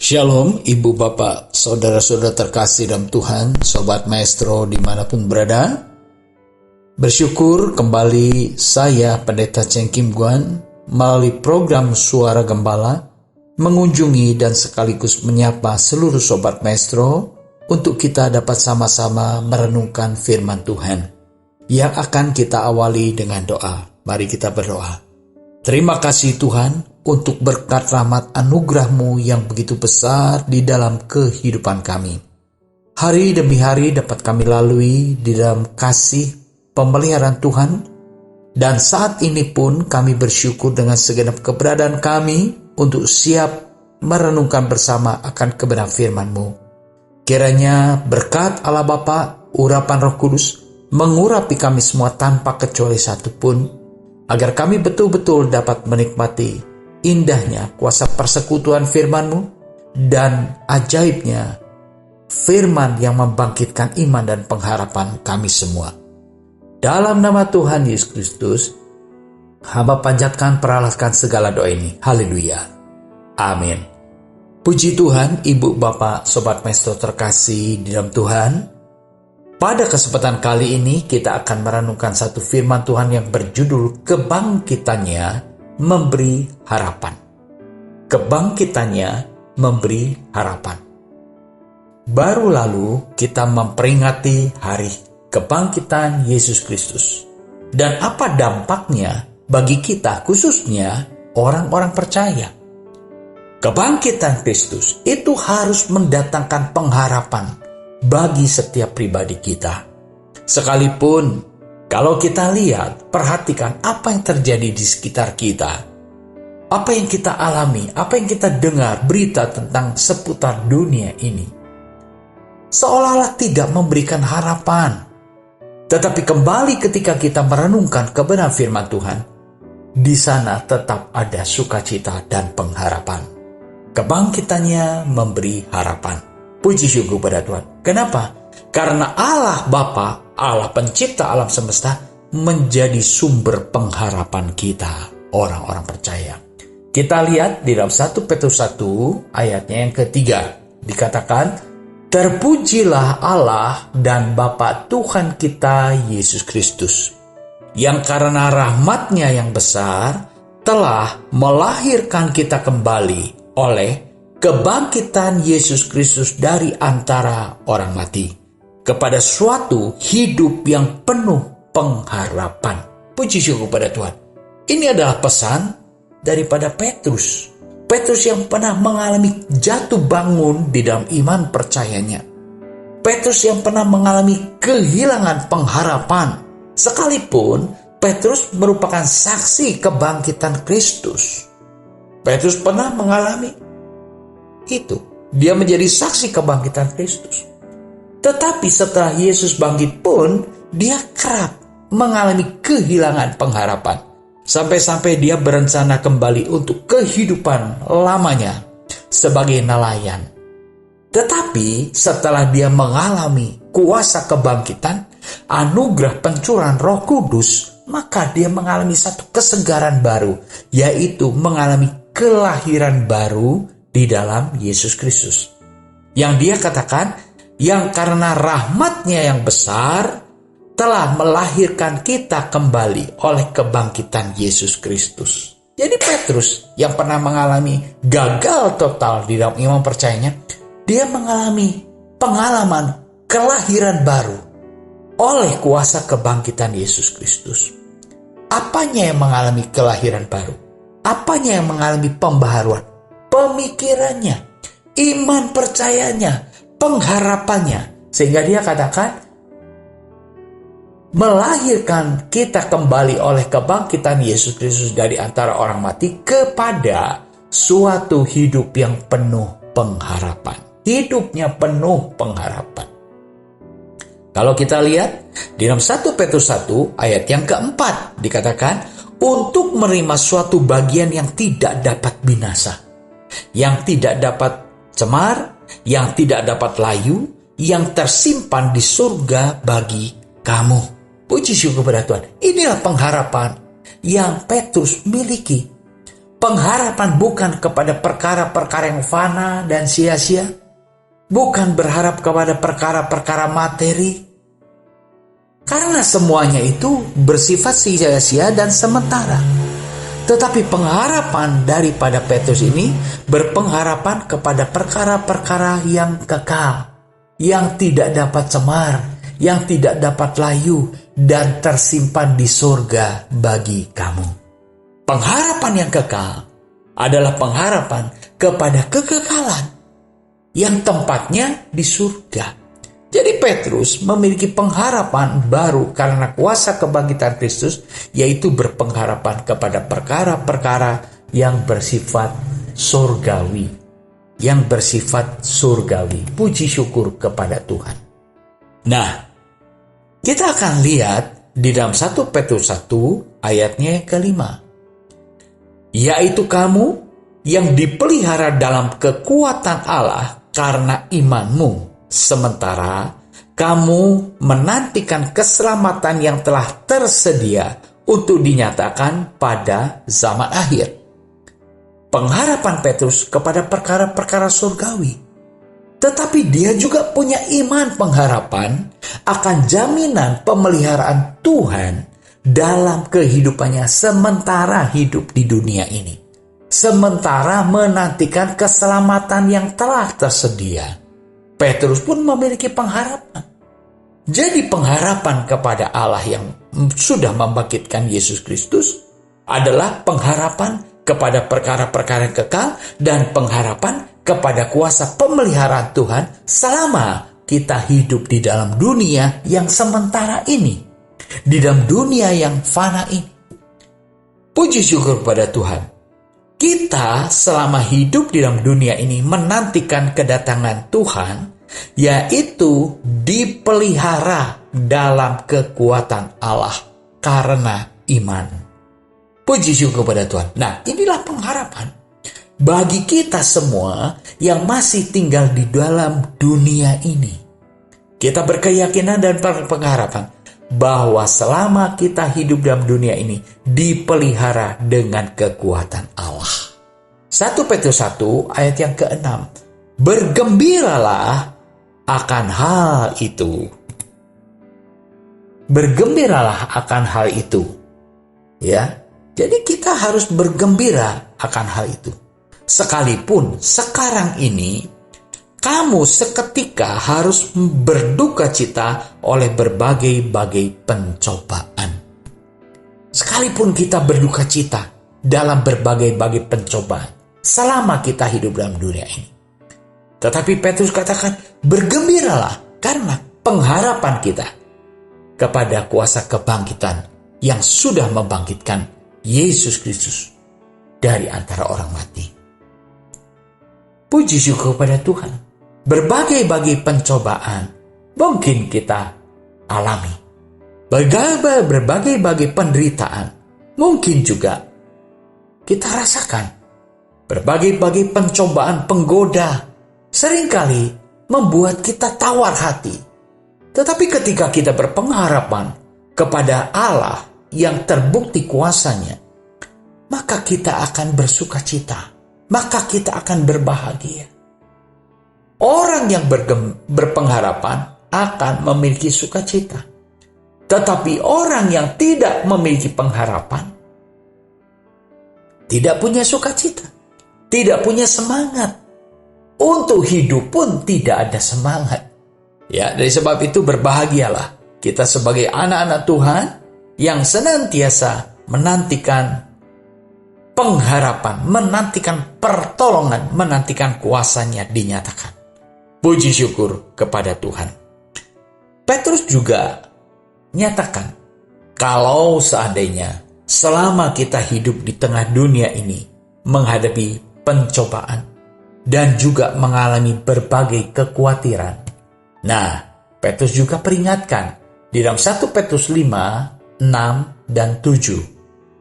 Shalom, Ibu Bapak, Saudara-saudara terkasih dalam Tuhan, Sobat Maestro dimanapun berada. Bersyukur kembali saya, Pendeta Cheng Kim Guan, melalui program Suara Gembala, mengunjungi dan sekaligus menyapa seluruh Sobat Maestro untuk kita dapat sama-sama merenungkan firman Tuhan, yang akan kita awali dengan doa. Mari kita berdoa. Terima kasih Tuhan, untuk berkat rahmat anugerah-Mu yang begitu besar di dalam kehidupan kami. Hari demi hari dapat kami lalui di dalam kasih pemeliharaan Tuhan, dan saat ini pun kami bersyukur dengan segenap keberadaan kami untuk siap merenungkan bersama akan kebenaran firman-Mu. Kiranya berkat Allah Bapa, urapan Roh Kudus, mengurapi kami semua tanpa kecuali satupun, agar kami betul-betul dapat menikmati indahnya kuasa persekutuan firman-Mu dan ajaibnya firman yang membangkitkan iman dan pengharapan kami semua. Dalam nama Tuhan Yesus Kristus, hamba panjatkan peralahkan segala doa ini. Haleluya. Amin. Puji Tuhan, Ibu, Bapak, Sobat Maestro terkasih di dalam Tuhan. Pada kesempatan kali ini kita akan merenungkan satu firman Tuhan yang berjudul Kebangkitannya Memberi Harapan. Kebangkitannya memberi harapan. Baru lalu kita memperingati hari kebangkitan Yesus Kristus. Dan apa dampaknya bagi kita, khususnya orang-orang percaya. Kebangkitan Kristus itu harus mendatangkan pengharapan bagi setiap pribadi kita. Sekalipun kalau kita lihat, perhatikan apa yang terjadi di sekitar kita. Apa yang kita alami, apa yang kita dengar berita tentang seputar dunia ini. Seolah-olah tidak memberikan harapan. Tetapi kembali ketika kita merenungkan kebenaran firman Tuhan, di sana tetap ada sukacita dan pengharapan. Kebangkitannya memberi harapan. Puji syukur pada Tuhan. Kenapa? Karena Allah Bapa, Allah pencipta alam semesta, menjadi sumber pengharapan kita, orang-orang percaya. Kita lihat di dalam 1 Petrus 1 ayatnya yang ketiga. Dikatakan, terpujilah Allah dan Bapa Tuhan kita Yesus Kristus, yang karena rahmat-Nya yang besar telah melahirkan kita kembali oleh kebangkitan Yesus Kristus dari antara orang mati, kepada suatu hidup yang penuh pengharapan. Puji syukur pada Tuhan. Ini adalah pesan daripada Petrus. Petrus yang pernah mengalami jatuh bangun di dalam iman percayanya. Petrus yang pernah mengalami kehilangan pengharapan. Sekalipun Petrus merupakan saksi kebangkitan Kristus. Petrus pernah mengalami itu. Dia menjadi saksi kebangkitan Kristus. Tetapi setelah Yesus bangkit pun, dia kerap mengalami kehilangan pengharapan. Sampai-sampai dia berencana kembali untuk kehidupan lamanya sebagai nelayan. Tetapi setelah dia mengalami kuasa kebangkitan, anugerah pencurahan Roh Kudus, maka dia mengalami satu kesegaran baru, yaitu mengalami kelahiran baru di dalam Yesus Kristus. Yang dia katakan, yang karena rahmat-Nya yang besar telah melahirkan kita kembali oleh kebangkitan Yesus Kristus. Jadi Petrus yang pernah mengalami gagal total di dalam iman percayanya, dia mengalami pengalaman kelahiran baru oleh kuasa kebangkitan Yesus Kristus. Apanya yang mengalami kelahiran baru? Apanya yang mengalami pembaharuan? Pemikirannya, iman percayanya, pengharapannya, sehingga dia katakan melahirkan kita kembali oleh kebangkitan Yesus Kristus dari antara orang mati kepada suatu hidup yang penuh pengharapan. Hidupnya penuh pengharapan. Kalau kita lihat di dalam 1 Petrus 1 ayat yang keempat dikatakan, untuk menerima suatu bagian yang tidak dapat binasa, yang tidak dapat cemar, yang tidak dapat layu, yang tersimpan di surga bagi kamu. Puji syukur kepada Tuhan. Inilah pengharapan yang Petrus miliki. Pengharapan bukan kepada perkara-perkara yang fana dan sia-sia, bukan berharap kepada perkara-perkara materi, karena semuanya itu bersifat sia-sia dan sementara. Tetapi pengharapan daripada Petrus ini berpengharapan kepada perkara-perkara yang kekal, yang tidak dapat cemar, yang tidak dapat layu, dan tersimpan di surga bagi kamu. Pengharapan yang kekal adalah pengharapan kepada kekekalan yang tempatnya di surga. Jadi Petrus memiliki pengharapan baru karena kuasa kebangkitan Kristus, yaitu berpengharapan kepada perkara-perkara yang bersifat surgawi. Yang bersifat surgawi. Puji syukur kepada Tuhan. Nah, kita akan lihat di dalam 1 Petrus 1 ayatnya yang kelima. Yaitu kamu yang dipelihara dalam kekuatan Allah karena imanmu, sementara kamu menantikan keselamatan yang telah tersedia untuk dinyatakan pada zaman akhir. Pengharapan Petrus kepada perkara-perkara surgawi. Tetapi dia juga punya iman pengharapan akan jaminan pemeliharaan Tuhan dalam kehidupannya sementara hidup di dunia ini. Sementara menantikan keselamatan yang telah tersedia. Petrus pun memiliki pengharapan. Jadi pengharapan kepada Allah yang sudah membangkitkan Yesus Kristus adalah pengharapan kepada perkara-perkara yang kekal dan pengharapan kepada kuasa pemeliharaan Tuhan selama kita hidup di dalam dunia yang sementara ini. Di dalam dunia yang fana ini. Puji syukur pada Tuhan. Kita selama hidup di dalam dunia ini menantikan kedatangan Tuhan, yaitu dipelihara dalam kekuatan Allah karena iman. Puji syukur kepada Tuhan. Nah, inilah pengharapan bagi kita semua yang masih tinggal di dalam dunia ini. Kita berkeyakinan dan pengharapan bahwa selama kita hidup dalam dunia ini dipelihara dengan kekuatan Allah. 1 Petrus 1 ayat yang ke-6. Bergembiralah akan hal itu. Bergembiralah akan hal itu. Ya. Jadi kita harus bergembira akan hal itu. Sekalipun sekarang ini kamu seketika harus berduka cita oleh berbagai-bagai pencobaan. Sekalipun kita berduka cita dalam berbagai-bagai pencobaan selama kita hidup dalam dunia ini. Tetapi Petrus katakan, bergembiralah karena pengharapan kita kepada kuasa kebangkitan yang sudah membangkitkan Yesus Kristus dari antara orang mati. Puji syukur pada Tuhan. Berbagai-bagai pencobaan mungkin kita alami. Berbagai-bagai penderitaan mungkin juga kita rasakan. Berbagai-bagai pencobaan penggoda seringkali membuat kita tawar hati. Tetapi ketika kita berpengharapan kepada Allah yang terbukti kuasanya, maka kita akan bersuka cita, maka kita akan berbahagia. Orang yang berpengharapan akan memiliki sukacita. Tetapi orang yang tidak memiliki pengharapan, tidak punya sukacita, tidak punya semangat. Untuk hidup pun tidak ada semangat. Ya, dari sebab itu berbahagialah kita sebagai anak-anak Tuhan yang senantiasa menantikan pengharapan, menantikan pertolongan, menantikan kuasanya dinyatakan. Puji syukur kepada Tuhan. Petrus juga nyatakan, kalau seandainya selama kita hidup di tengah dunia ini menghadapi pencobaan dan juga mengalami berbagai kekhawatiran. Nah, Petrus juga peringatkan di dalam 1 Petrus 5, 6, dan 7.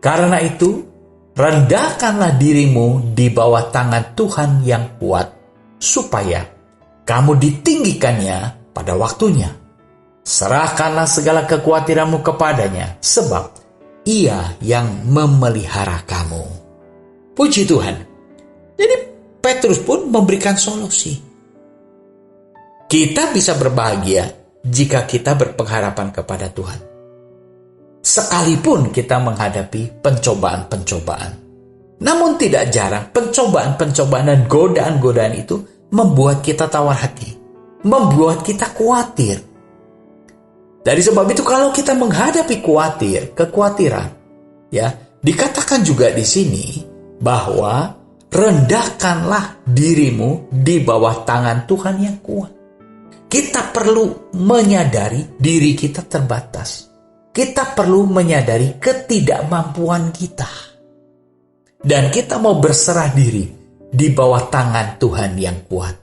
Karena itu, rendahkanlah dirimu di bawah tangan Tuhan yang kuat, supaya kamu ditinggikannya pada waktunya. Serahkanlah segala kekhawatiranmu kepadanya, sebab Ia yang memelihara kamu. Puji Tuhan. Jadi Petrus pun memberikan solusi. Kita bisa berbahagia jika kita berpengharapan kepada Tuhan. Sekalipun kita menghadapi pencobaan-pencobaan. Namun tidak jarang pencobaan-pencobaan dan godaan-godaan itu membuat kita tawar hati, membuat kita khawatir. Dari sebab itu kalau kita menghadapi kekhawatiran, ya, dikatakan juga di sini bahwa rendahkanlah dirimu di bawah tangan Tuhan yang kuat. Kita perlu menyadari diri kita terbatas. Kita perlu menyadari ketidakmampuan kita. Dan kita mau berserah diri di bawah tangan Tuhan yang kuat.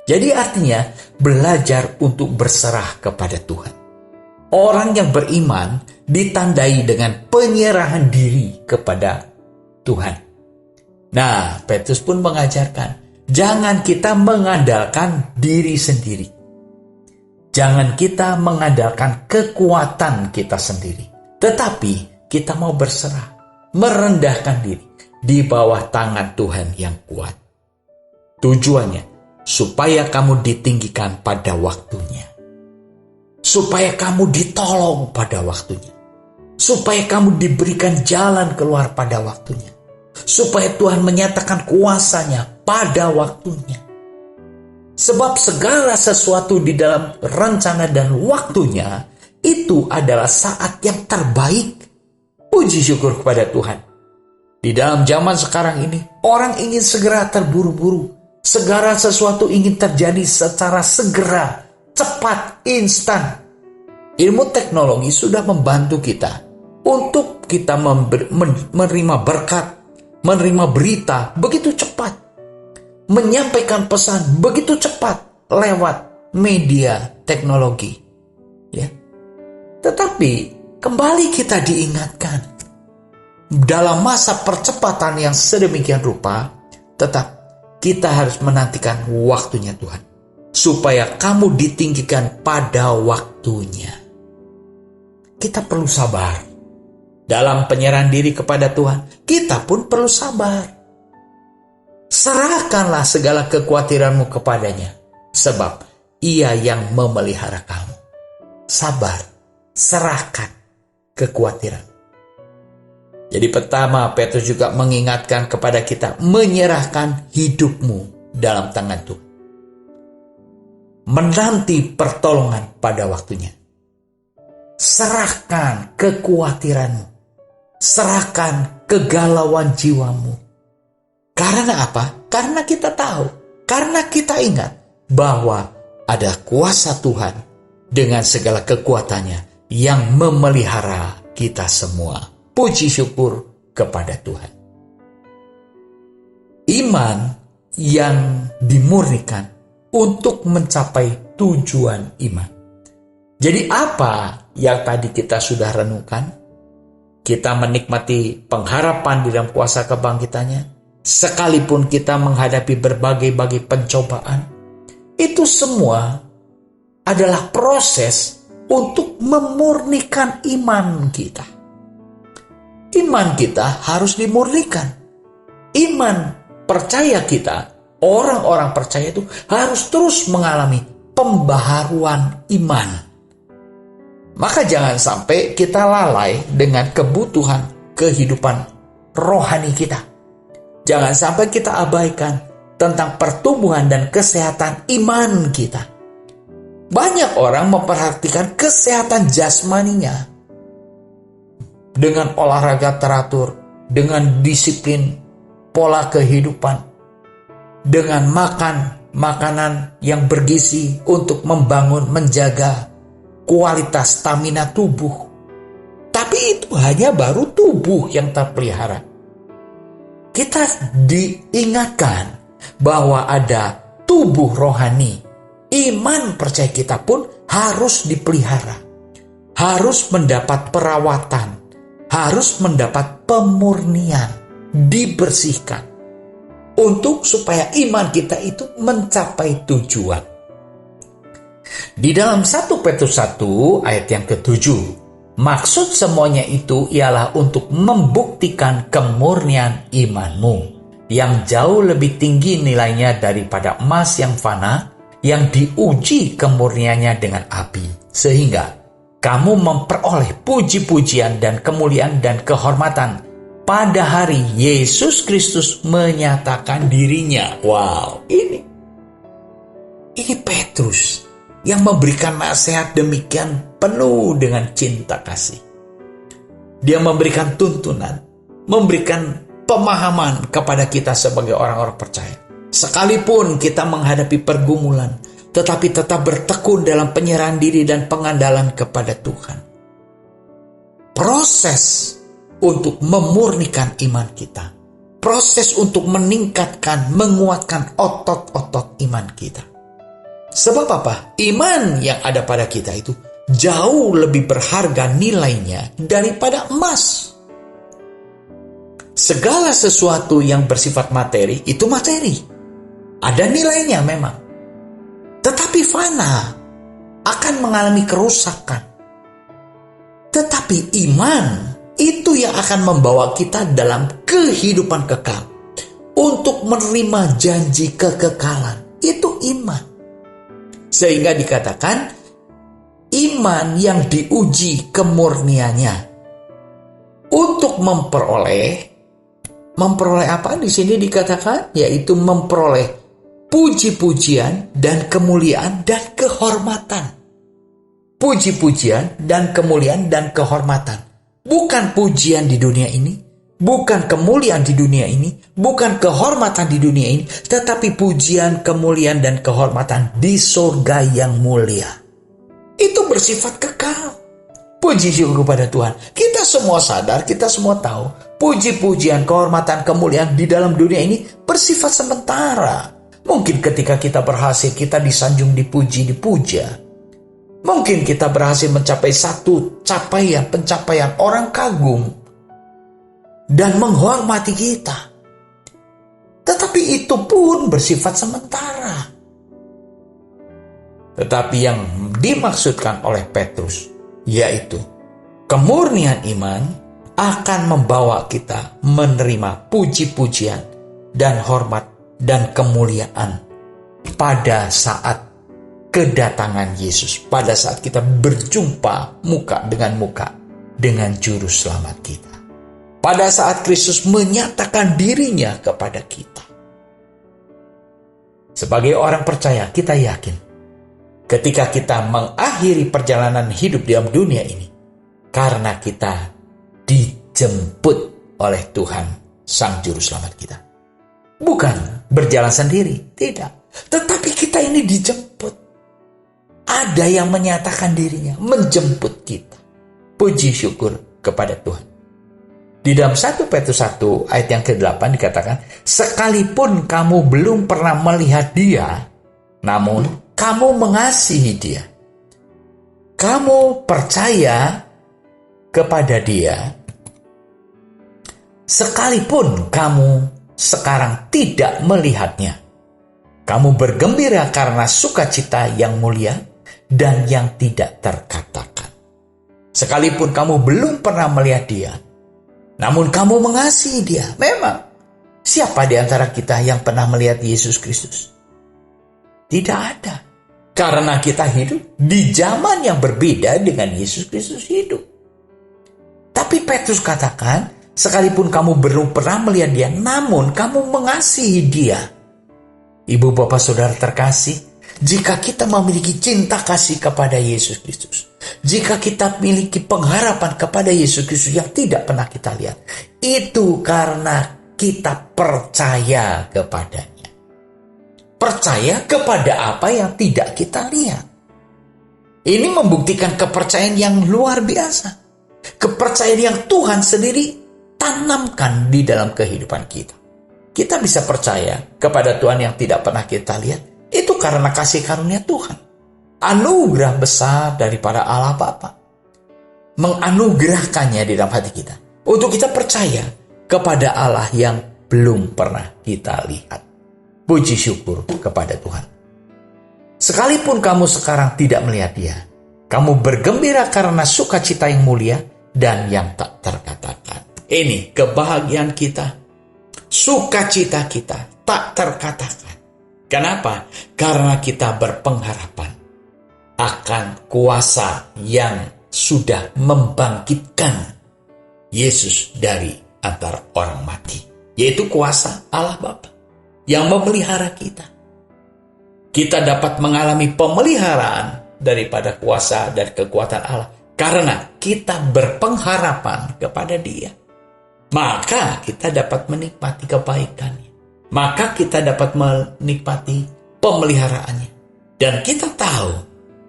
Jadi artinya belajar untuk berserah kepada Tuhan. Orang yang beriman ditandai dengan penyerahan diri kepada Tuhan. Nah, Petrus pun mengajarkan, jangan kita mengandalkan diri sendiri. Jangan kita mengandalkan kekuatan kita sendiri. Tetapi kita mau berserah, merendahkan diri di bawah tangan Tuhan yang kuat. Tujuannya, supaya kamu ditinggikan pada waktunya. Supaya kamu ditolong pada waktunya. Supaya kamu diberikan jalan keluar pada waktunya. Supaya Tuhan menyatakan kuasanya pada waktunya. Sebab segala sesuatu di dalam rencana dan waktunya itu adalah saat yang terbaik. Puji syukur kepada Tuhan. Di dalam zaman sekarang ini, orang ingin segera terburu-buru. Segala sesuatu ingin terjadi secara segera, cepat, instan. Ilmu teknologi sudah membantu kita untuk kita menerima berkat, menerima berita begitu cepat, menyampaikan pesan begitu cepat lewat media teknologi. Ya. Tetapi kembali kita diingatkan, dalam masa percepatan yang sedemikian rupa, tetap kita harus menantikan waktunya Tuhan, supaya kamu ditinggikan pada waktunya. Kita perlu sabar. Dalam penyerahan diri kepada Tuhan, kita pun perlu sabar. Serahkanlah segala kekhawatiranmu kepadanya, sebab Ia yang memelihara kamu. Sabar, serahkan kekhawatiran. Jadi pertama, Petrus juga mengingatkan kepada kita, menyerahkan hidupmu dalam tangan Tuhan. Menanti pertolongan pada waktunya. Serahkan kekhawatiranmu. Serahkan kegalauan jiwamu. Karena apa? Karena kita tahu. Karena kita ingat bahwa ada kuasa Tuhan dengan segala kekuatannya yang memelihara kita semua. Puji syukur kepada Tuhan. Iman yang dimurnikan untuk mencapai tujuan iman. Jadi apa yang tadi kita sudah renungkan? Kita menikmati pengharapan di dalam kuasa kebangkitannya. Sekalipun kita menghadapi berbagai-bagai pencobaan. Itu semua adalah proses untuk memurnikan iman kita. Iman kita harus dimurnikan. Iman percaya kita, orang-orang percaya itu harus terus mengalami pembaharuan iman. Maka jangan sampai kita lalai dengan kebutuhan kehidupan rohani kita. Jangan sampai kita abaikan tentang pertumbuhan dan kesehatan iman kita. Banyak orang memperhatikan kesehatan jasmaninya dengan olahraga teratur, dengan disiplin pola kehidupan, dengan makan makanan yang bergizi untuk membangun, menjaga kualitas stamina tubuh. Tapi itu hanya baru tubuh yang terpelihara. Kita diingatkan bahwa ada tubuh rohani. Iman percaya kita pun harus dipelihara. Harus mendapat perawatan. Harus mendapat pemurnian. Dibersihkan. Untuk supaya iman kita itu mencapai tujuan. Di dalam 1 Petrus 1 ayat yang ke-7, maksud semuanya itu ialah untuk membuktikan kemurnian imanmu yang jauh lebih tinggi nilainya daripada emas yang fana, yang diuji kemurniannya dengan api, sehingga kamu memperoleh puji-pujian dan kemuliaan dan kehormatan pada hari Yesus Kristus menyatakan dirinya. Wow, ini Petrus yang memberikan nasihat demikian penuh dengan cinta kasih. Dia memberikan tuntunan, memberikan pemahaman kepada kita sebagai orang-orang percaya. Sekalipun kita menghadapi pergumulan, tetapi tetap bertekun dalam penyerahan diri dan pengandalan kepada Tuhan. Proses untuk memurnikan iman kita. Proses untuk meningkatkan, menguatkan otot-otot iman kita. Sebab apa? Iman yang ada pada kita itu jauh lebih berharga nilainya daripada emas. Segala sesuatu yang bersifat materi, itu materi. Ada nilainya memang. Tetapi fana, akan mengalami kerusakan. Tetapi iman, itu yang akan membawa kita dalam kehidupan kekal. Untuk menerima janji kekekalan. Itu iman. Sehingga dikatakan, iman yang diuji kemurniannya. Untuk memperoleh apa di sini dikatakan? Yaitu memperoleh puji-pujian dan kemuliaan dan kehormatan. Puji-pujian dan kemuliaan dan kehormatan. Bukan pujian di dunia ini, bukan kemuliaan di dunia ini, bukan kehormatan di dunia ini, tetapi pujian, kemuliaan dan kehormatan di surga yang mulia. Itu bersifat kekal. Puji syukur kepada Tuhan. Kita semua sadar, kita semua tahu, puji-pujian, kehormatan, kemuliaan di dalam dunia ini bersifat sementara. Mungkin ketika kita berhasil, kita disanjung, dipuji, dipuja. Mungkin kita berhasil mencapai satu pencapaian orang kagum dan menghormati kita. Tetapi itu pun bersifat sementara. Tetapi yang dimaksudkan oleh Petrus, yaitu kemurnian iman akan membawa kita menerima puji-pujian dan hormat dan kemuliaan pada saat kedatangan Yesus, pada saat kita berjumpa muka dengan juru selamat kita, pada saat Kristus menyatakan dirinya kepada kita. Sebagai orang percaya, kita yakin ketika kita mengakhiri perjalanan hidup dalam dunia ini, karena kita dijemput oleh Tuhan, Sang Juru Selamat kita. Bukan berjalan sendiri, tidak. Tetapi kita ini dijemput. Ada yang menyatakan dirinya, menjemput kita. Puji syukur kepada Tuhan. Di dalam 1 Petrus 1 ayat yang ke-8 dikatakan, sekalipun kamu belum pernah melihat Dia, namun kamu mengasihi Dia. Kamu percaya kepada Dia, sekalipun kamu sekarang tidak melihatnya. Kamu bergembira karena sukacita yang mulia dan yang tidak terkatakan. Sekalipun kamu belum pernah melihat Dia, namun kamu mengasihi Dia. Memang, siapa di antara kita yang pernah melihat Yesus Kristus? Tidak ada. Karena kita hidup di zaman yang berbeda dengan Yesus Kristus hidup. Tapi Petrus katakan, sekalipun kamu belum pernah melihat Dia, namun kamu mengasihi Dia. Ibu bapak saudara terkasih, jika kita memiliki cinta kasih kepada Yesus Kristus, jika kita memiliki pengharapan kepada Yesus Kristus yang tidak pernah kita lihat, itu karena kita percaya kepadanya. Percaya kepada apa yang tidak kita lihat. Ini membuktikan kepercayaan yang luar biasa. Kepercayaan yang Tuhan sendiri tanamkan di dalam kehidupan kita. Kita bisa percaya kepada Tuhan yang tidak pernah kita lihat. Itu karena kasih karunia Tuhan. Anugerah besar daripada Allah Bapa menganugerahkannya di dalam hati kita. Untuk kita percaya kepada Allah yang belum pernah kita lihat. Puji syukur kepada Tuhan. Sekalipun kamu sekarang tidak melihat Dia, kamu bergembira karena sukacita yang mulia dan yang tak terkatakan. Ini kebahagiaan kita. sukacita kita tak terkatakan. Kenapa? Karena kita berpengharapan akan kuasa yang sudah membangkitkan Yesus dari antara orang mati, yaitu kuasa Allah Bapa yang memelihara kita. Kita dapat mengalami pemeliharaan daripada kuasa dan kekuatan Allah karena kita berpengharapan kepada Dia. Maka kita dapat menikmati kebaikannya. Maka kita dapat menikmati pemeliharaannya. Dan kita tahu,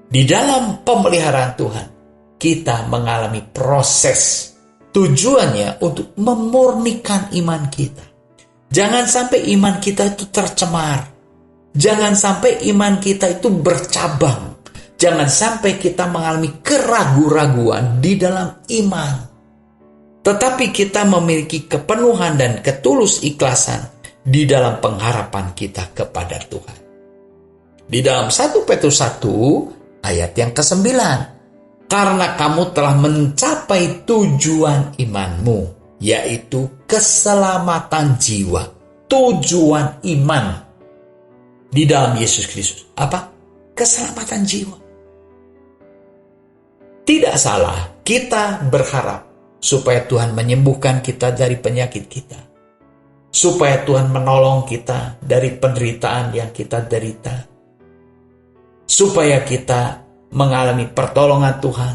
di dalam pemeliharaan Tuhan, kita mengalami proses. Tujuannya untuk memurnikan iman kita. Jangan sampai iman kita itu tercemar. Jangan sampai iman kita itu bercabang. Jangan sampai kita mengalami keraguan-raguan di dalam iman. Tetapi kita memiliki kepenuhan dan ketulus ikhlasan di dalam pengharapan kita kepada Tuhan. Di dalam 1 Petrus 1 ayat yang ke-9. Karena kamu telah mencapai tujuan imanmu, yaitu keselamatan jiwa. Tujuan iman di dalam Yesus Kristus. Apa? Keselamatan jiwa. Tidak salah kita berharap supaya Tuhan menyembuhkan kita dari penyakit kita. Supaya Tuhan menolong kita dari penderitaan yang kita derita. Supaya kita mengalami pertolongan Tuhan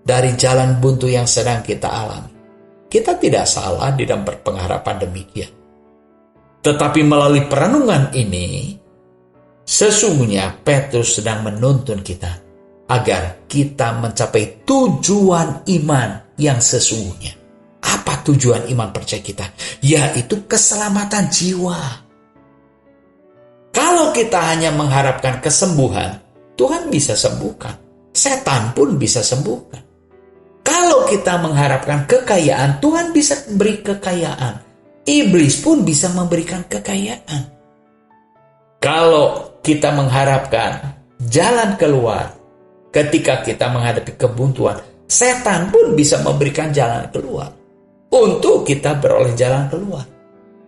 dari jalan buntu yang sedang kita alami. Kita tidak salah di dalam berpengharapan demikian. Tetapi melalui perenungan ini, sesungguhnya Petrus sedang menuntun kita agar kita mencapai tujuan iman yang sesungguhnya. Apa tujuan iman percaya kita? Yaitu keselamatan jiwa. Kalau kita hanya mengharapkan kesembuhan, Tuhan bisa sembuhkan. Setan pun bisa sembuhkan. Kalau kita mengharapkan kekayaan, Tuhan bisa beri kekayaan. Iblis pun bisa memberikan kekayaan. Kalau kita mengharapkan jalan keluar ketika kita menghadapi kebuntuan, setan pun bisa memberikan jalan keluar untuk kita beroleh jalan keluar.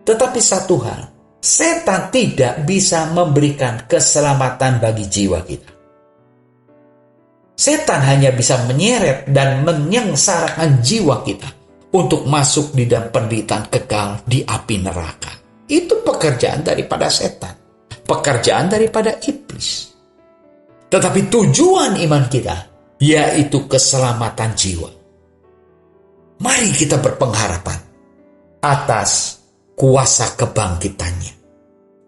Tetapi satu hal, setan tidak bisa memberikan keselamatan bagi jiwa kita. Setan hanya bisa menyeret dan menyengsarakan jiwa kita untuk masuk di dalam penderitaan kekal di api neraka. Itu pekerjaan daripada setan, pekerjaan daripada iblis. Tetapi tujuan iman kita yaitu keselamatan jiwa. Mari kita berpengharapan atas kuasa kebangkitannya.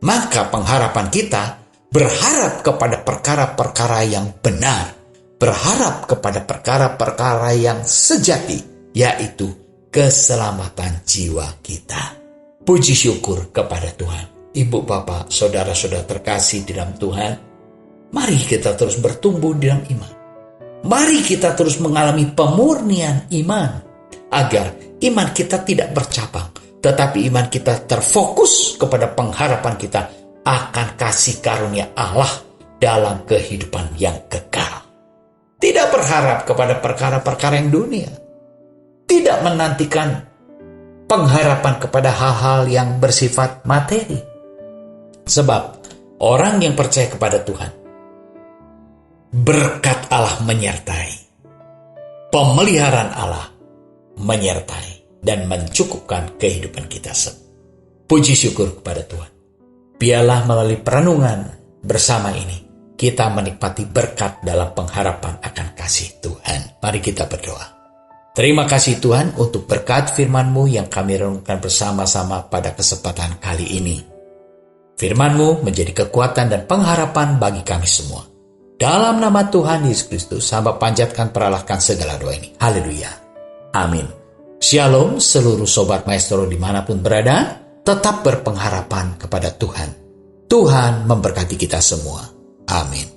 Maka pengharapan kita berharap kepada perkara-perkara yang benar. Berharap kepada perkara-perkara yang sejati, yaitu keselamatan jiwa kita. Puji syukur kepada Tuhan. Ibu, bapak, saudara-saudara terkasih di dalam Tuhan, mari kita terus bertumbuh di dalam iman. Mari kita terus mengalami pemurnian iman, agar iman kita tidak bercabang, tetapi iman kita terfokus kepada pengharapan kita akan kasih karunia Allah dalam kehidupan yang kekal. Tidak berharap kepada perkara-perkara yang dunia. Tidak menantikan pengharapan kepada hal-hal yang bersifat materi. Sebab orang yang percaya kepada Tuhan, berkat Allah menyertai. Pemeliharaan Allah menyertai dan mencukupkan kehidupan kita. Puji syukur kepada Tuhan. Biarlah melalui perenungan bersama ini, kita menikmati berkat dalam pengharapan akan kasih Tuhan. Mari kita berdoa. Terima kasih Tuhan untuk berkat firman-Mu yang kami renungkan bersama-sama pada kesempatan kali ini. Firman-Mu menjadi kekuatan dan pengharapan bagi kami semua. Dalam nama Tuhan Yesus Kristus, hamba panjatkan peralahkan segala doa ini. Haleluya. Amin. Shalom seluruh Sobat Maestro dimanapun berada, tetap berpengharapan kepada Tuhan. Tuhan memberkati kita semua. Amin.